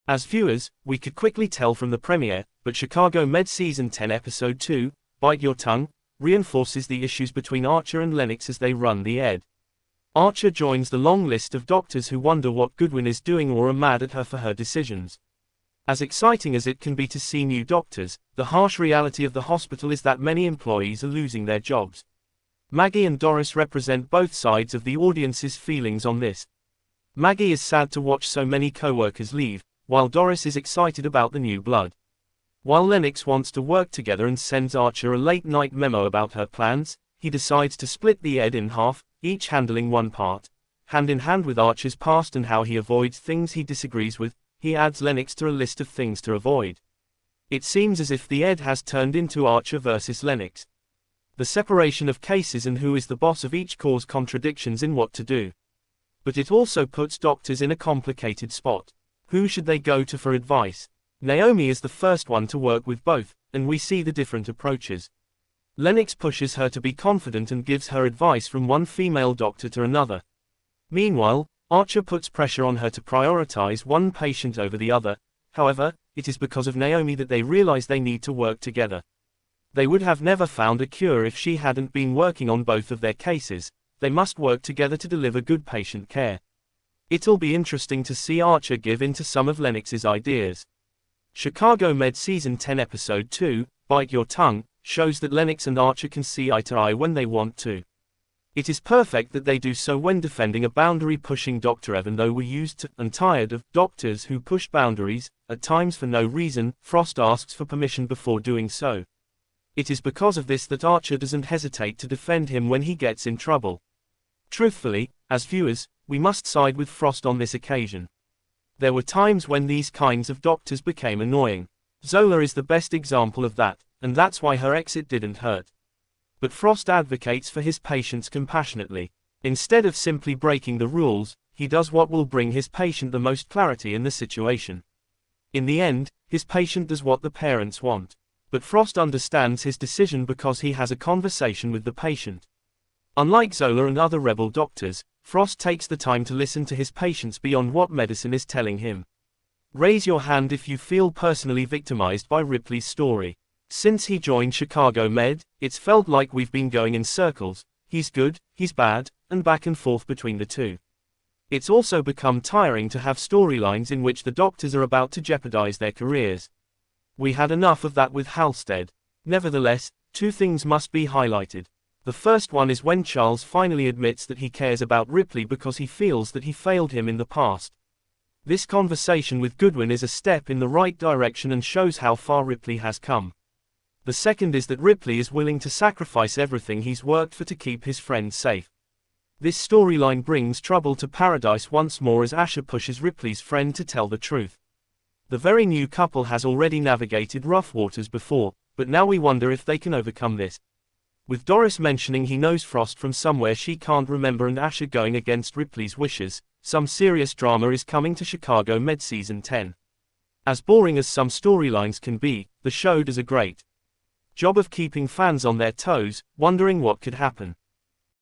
As viewers, we could quickly tell from the premiere, but Chicago Med Season 10 Episode 2, Bite Your Tongue, reinforces the issues between Archer and Lennox as they run the ed. Archer joins the long list of doctors who wonder what Goodwin is doing or are mad at her for her decisions. As exciting as it can be to see new doctors, the harsh reality of the hospital is that many employees are losing their jobs. Maggie and Doris represent both sides of the audience's feelings on this. Maggie is sad to watch so many co-workers leave, while Doris is excited about the new blood. While Lennox wants to work together and sends Archer a late-night memo about her plans, he decides to split the ed in half, each handling one part. Hand in hand with Archer's past and how he avoids things he disagrees with, he adds Lennox to a list of things to avoid. It seems as if the ed has turned into Archer versus Lennox. The separation of cases and who is the boss of each cause contradictions in what to do. But it also puts doctors in a complicated spot. Who should they go to for advice? Naomi is the first one to work with both, and we see the different approaches. Lennox pushes her to be confident and gives her advice from one female doctor to another. Meanwhile, Archer puts pressure on her to prioritize one patient over the other. However, it is because of Naomi that they realize they need to work together. They would have never found a cure if she hadn't been working on both of their cases. They must work together to deliver good patient care. It'll be interesting to see Archer give in to some of Lennox's ideas. Chicago Med Season 10 Episode 2, Bite Your Tongue, shows that Lennox and Archer can see eye to eye when they want to. It is perfect that they do so when defending a boundary-pushing Dr. Even though we're used to and tired of doctors who push boundaries, at times for no reason. Frost asks for permission before doing so. It is because of this that Archer doesn't hesitate to defend him when he gets in trouble. Truthfully, as viewers, we must side with Frost on this occasion. There were times when these kinds of doctors became annoying. Zola is the best example of that, and that's why her exit didn't hurt. But Frost advocates for his patients compassionately. Instead of simply breaking the rules, he does what will bring his patient the most clarity in the situation. In the end, his patient does what the parents want. But Frost understands his decision because he has a conversation with the patient. Unlike Zola and other rebel doctors, Frost takes the time to listen to his patients beyond what medicine is telling him. Raise your hand if you feel personally victimized by Ripley's story. Since he joined Chicago Med, it's felt like we've been going in circles. He's good, he's bad, and back and forth between the two. It's also become tiring to have storylines in which the doctors are about to jeopardize their careers. We had enough of that with Halstead. Nevertheless, two things must be highlighted. The first one is when Charles finally admits that he cares about Ripley because he feels that he failed him in the past. This conversation with Goodwin is a step in the right direction and shows how far Ripley has come. The second is that Ripley is willing to sacrifice everything he's worked for to keep his friend safe. This storyline brings trouble to paradise once more as Asher pushes Ripley's friend to tell the truth. The very new couple has already navigated rough waters before, but now we wonder if they can overcome this. With Doris mentioning he knows Frost from somewhere she can't remember and Asher going against Ripley's wishes, some serious drama is coming to Chicago Med Season 10. As boring as some storylines can be, the show does a great job of keeping fans on their toes, wondering what could happen.